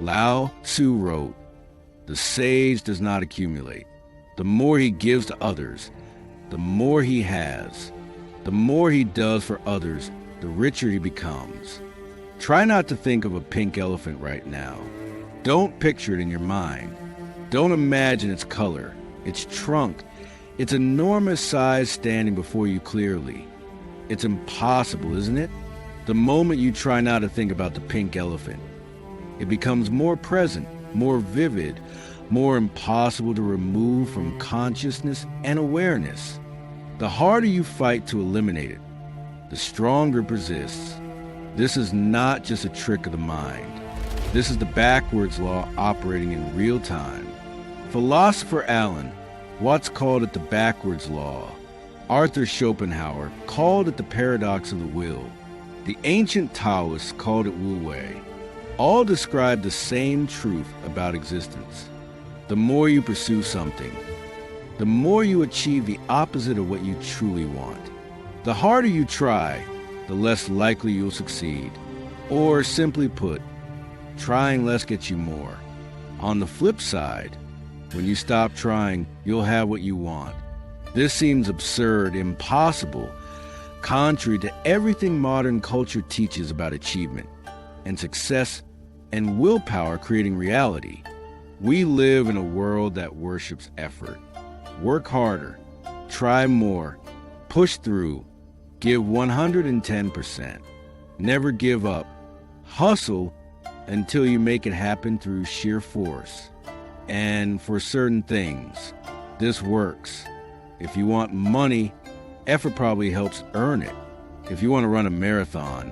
Lao Tzu wrote, "The sage does not accumulate. The more he gives to others, the more he has. The more he does for others, the richer he becomes." Try not to think of a pink elephant right now. Don't picture it in your mind. Don't imagine its color, its trunk, its enormous size standing before you clearly. It's impossible, isn't it? The moment you try not to think about the pink elephant, it becomes more present, more vivid, more impossible to remove from consciousness and awareness. The harder you fight to eliminate it, the stronger it persists. This is not just a trick of the mind. This is the backwards law operating in real time. Philosopher Alan Watts called it the backwards law. Arthur Schopenhauer called it the paradox of the will. The ancient Taoists called it Wu Wei. All describe the same truth about existence. The more you pursue something, the more you achieve the opposite of what you truly want. The harder you try, the less likely you'll succeed. Or simply put, trying less gets you more. On the flip side, when you stop trying, you'll have what you want. This seems absurd, impossible, contrary to everything modern culture teaches about achievement and success and willpower creating reality. We live in a world that worships effort. Work harder, try more, push through, give 110%. Never give up. Hustle until you make it happen through sheer force. And for certain things, this works. If you want money, effort probably helps earn it. If you want to run a marathon,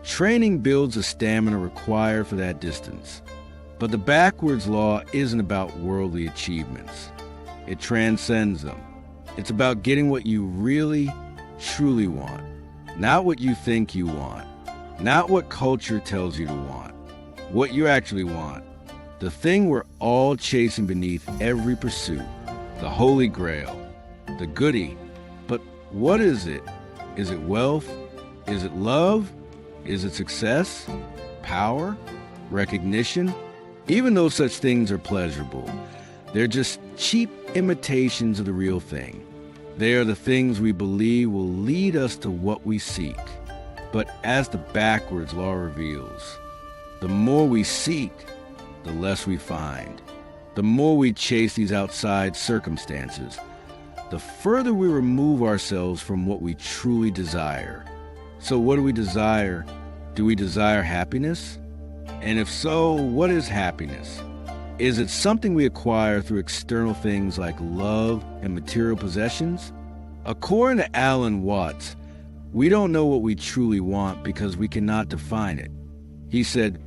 training builds the stamina required for that distance. But the backwards law isn't about worldly achievements. It transcends them. It's about getting what you really, truly want. Not what you think you want. Not what culture tells you to want. What you actually want. The thing we're all chasing beneath every pursuit. The Holy Grail. The goodie. But what is it? Is it wealth? Is it love? Is it success? Power? Recognition? Even though such things are pleasurable, they're just cheap imitations of the real thing. They are the things we believe will lead us to what we seek. But as the backwards law reveals, the more we seek, the less we find. The more we chase these outside circumstances, the further we remove ourselves from what we truly desire. So what do we desire? Do we desire happiness? And if so, what is happiness? Is it something we acquire through external things like love and material possessions? According to Alan Watts, we don't know what we truly want because we cannot define it. He said,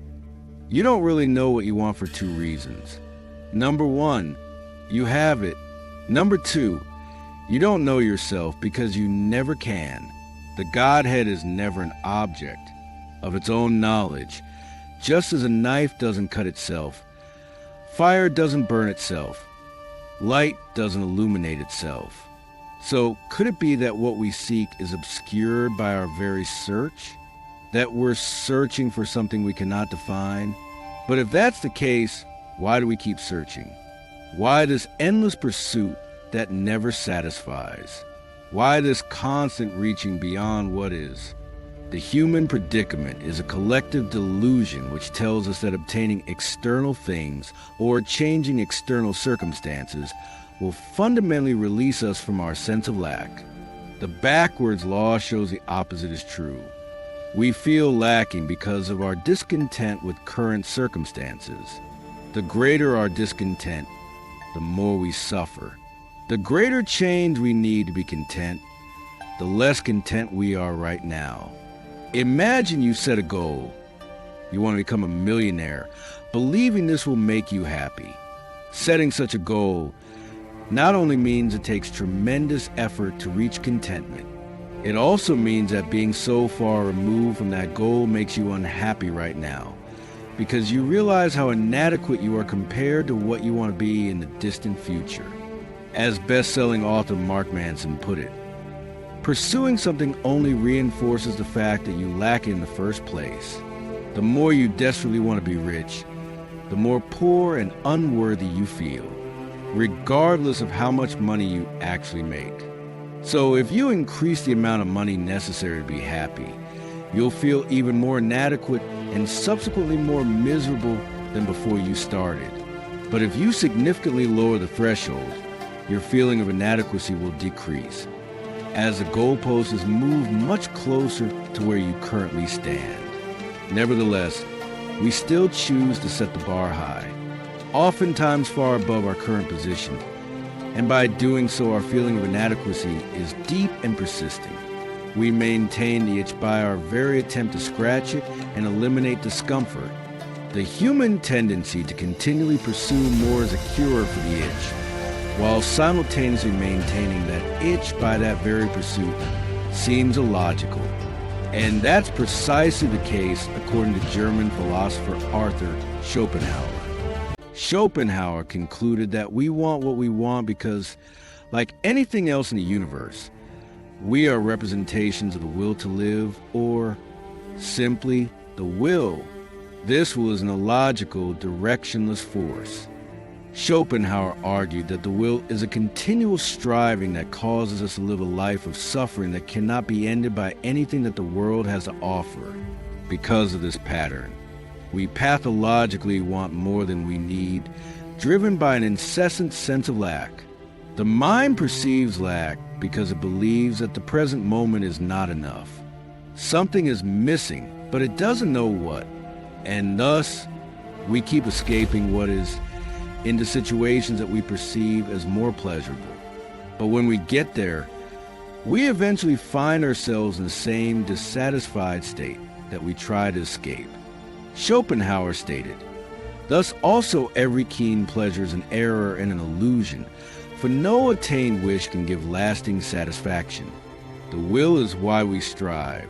"You don't really know what you want for two reasons. Number one, you have it. Number two, you don't know yourself because you never can. The Godhead is never an object of its own knowledge. Just as a knife doesn't cut itself, fire doesn't burn itself, light doesn't illuminate itself. So could it be that what we seek is obscured by our very search? That we're searching for something we cannot define? But if that's the case, why do we keep searching? Why this endless pursuit that never satisfies? Why this constant reaching beyond what is? The human predicament is a collective delusion which tells us that obtaining external things or changing external circumstances will fundamentally release us from our sense of lack. The backwards law shows the opposite is true. We feel lacking because of our discontent with current circumstances. The greater our discontent, the more we suffer. The greater change we need to be content, the less content we are right now. Imagine you set a goal. You want to become a millionaire, believing this will make you happy. Setting such a goal not only means it takes tremendous effort to reach contentment, it also means that being so far removed from that goal makes you unhappy right now, because you realize how inadequate you are compared to what you want to be in the distant future. As best-selling author Mark Manson put it, pursuing something only reinforces the fact that you lack it in the first place. The more you desperately want to be rich, the more poor and unworthy you feel, regardless of how much money you actually make. So if you increase the amount of money necessary to be happy, you'll feel even more inadequate and subsequently more miserable than before you started. But if you significantly lower the threshold, your feeling of inadequacy will decrease, as the goalpost is moved much closer to where you currently stand. Nevertheless, we still choose to set the bar high, oftentimes far above our current position, and by doing so our feeling of inadequacy is deep and persisting. We maintain the itch by our very attempt to scratch it and eliminate discomfort. The human tendency to continually pursue more as a cure for the itch, while simultaneously maintaining that itch by that very pursuit, seems illogical. And that's precisely the case according to German philosopher Arthur Schopenhauer. Schopenhauer concluded that we want what we want because, like anything else in the universe, we are representations of the will to live, or simply the will. This will is an illogical, directionless force. Schopenhauer argued that the will is a continual striving that causes us to live a life of suffering that cannot be ended by anything that the world has to offer. Because of this pattern, we pathologically want more than we need, driven by an incessant sense of lack. The mind perceives lack because it believes that the present moment is not enough. Something is missing, but it doesn't know what. And thus, we keep escaping what is into situations that we perceive as more pleasurable. But when we get there, we eventually find ourselves in the same dissatisfied state that we try to escape. Schopenhauer stated, "Thus also every keen pleasure is an error and an illusion, for no attained wish can give lasting satisfaction. The will is why we strive.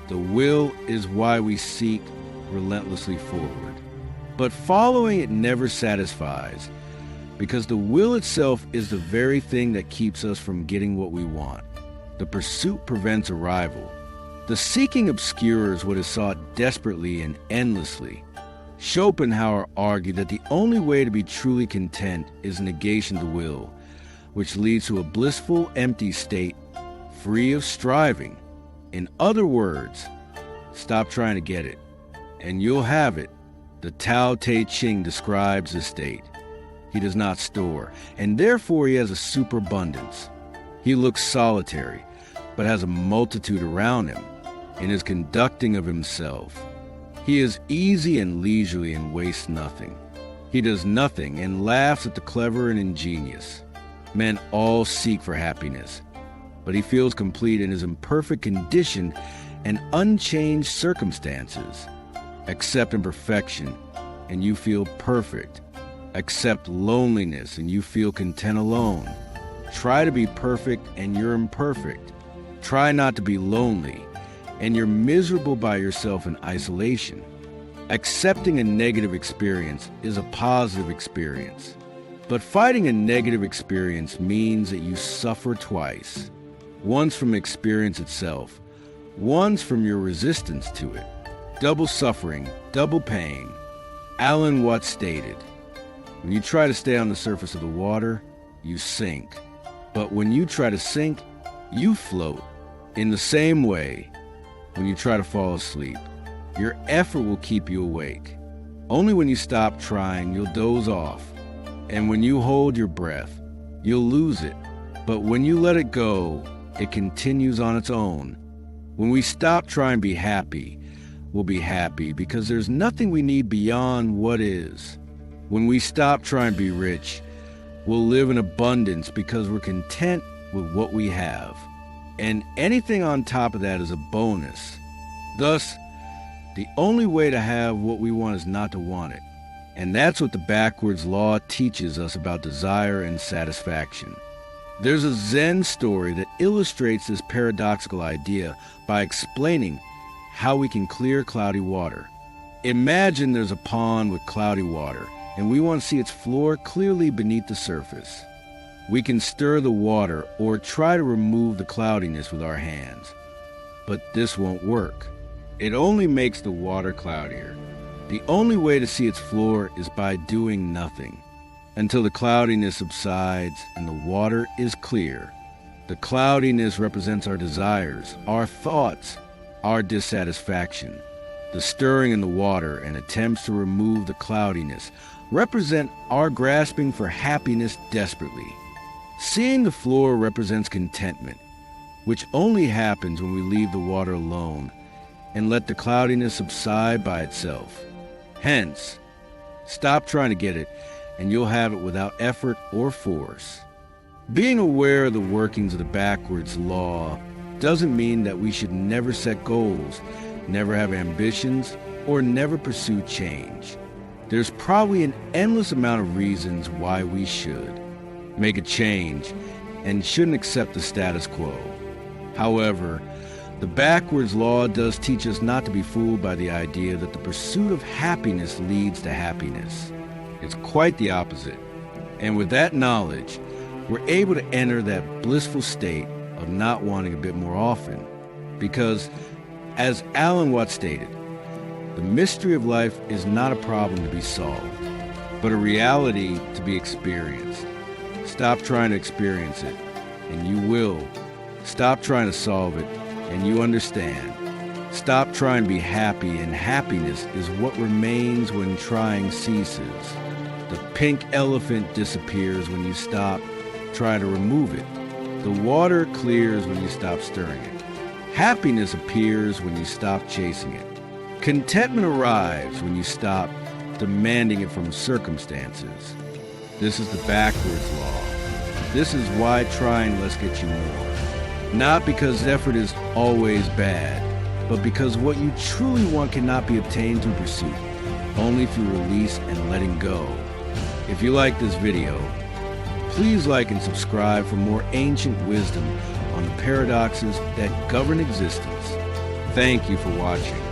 The will is why we seek relentlessly forward. But following it never satisfies, because the will itself is the very thing that keeps us from getting what we want. The pursuit prevents arrival. The seeking obscures what is sought desperately and endlessly." Schopenhauer argued that the only way to be truly content is negation of the will, which leads to a blissful, empty state, free of striving. In other words, stop trying to get it, and you'll have it. The Tao Te Ching describes this state. He does not store, and therefore he has a superabundance. He looks solitary, but has a multitude around him in his conducting of himself. He is easy and leisurely and wastes nothing. He does nothing and laughs at the clever and ingenious. Men all seek for happiness, but he feels complete in his imperfect condition and unchanged circumstances. Accept imperfection, and you feel perfect. Accept loneliness, and you feel content alone. Try to be perfect, and you're imperfect. Try not to be lonely, and you're miserable by yourself in isolation. Accepting a negative experience is a positive experience. But fighting a negative experience means that you suffer twice. Once from experience itself, once from your resistance to it. Double suffering, double pain. Alan Watts stated, "When you try to stay on the surface of the water, you sink. But when you try to sink, you float." In the same way, when you try to fall asleep, your effort will keep you awake. Only when you stop trying, you'll doze off. And when you hold your breath, you'll lose it. But when you let it go, it continues on its own. When we stop trying to be happy, we'll be happy because there's nothing we need beyond what is. When we stop trying to be rich, we'll live in abundance because we're content with what we have. And anything on top of that is a bonus. Thus, the only way to have what we want is not to want it. And that's what the backwards law teaches us about desire and satisfaction. There's a Zen story that illustrates this paradoxical idea by explaining how we can clear cloudy water. Imagine there's a pond with cloudy water, and we want to see its floor clearly beneath the surface. We can stir the water or try to remove the cloudiness with our hands. But this won't work. It only makes the water cloudier. The only way to see its floor is by doing nothing, until the cloudiness subsides and the water is clear. The cloudiness represents our desires, our thoughts, our dissatisfaction. The stirring in the water and attempts to remove the cloudiness represent our grasping for happiness desperately. Seeing the floor represents contentment, which only happens when we leave the water alone and let the cloudiness subside by itself. Hence, stop trying to get it, and you'll have it without effort or force. Being aware of the workings of the backwards law doesn't mean that we should never set goals, never have ambitions, or never pursue change. There's probably an endless amount of reasons why we should make a change and shouldn't accept the status quo. However, the backwards law does teach us not to be fooled by the idea that the pursuit of happiness leads to happiness. It's quite the opposite. And with that knowledge, we're able to enter that blissful state of not wanting a bit more often. Because, as Alan Watts stated, the mystery of life is not a problem to be solved, but a reality to be experienced. Stop trying to experience it, and you will. Stop trying to solve it, and you understand. Stop trying to be happy, and happiness is what remains when trying ceases. The pink elephant disappears when you stop trying to remove it. The water clears when you stop stirring it. Happiness appears when you stop chasing it. Contentment arrives when you stop demanding it from circumstances. This is the backwards law. This is why trying less gets you more. Not because effort is always bad, but because what you truly want cannot be obtained through pursuit, only through release and letting go. If you like this video, please like and subscribe for more ancient wisdom on the paradoxes that govern existence. Thank you for watching.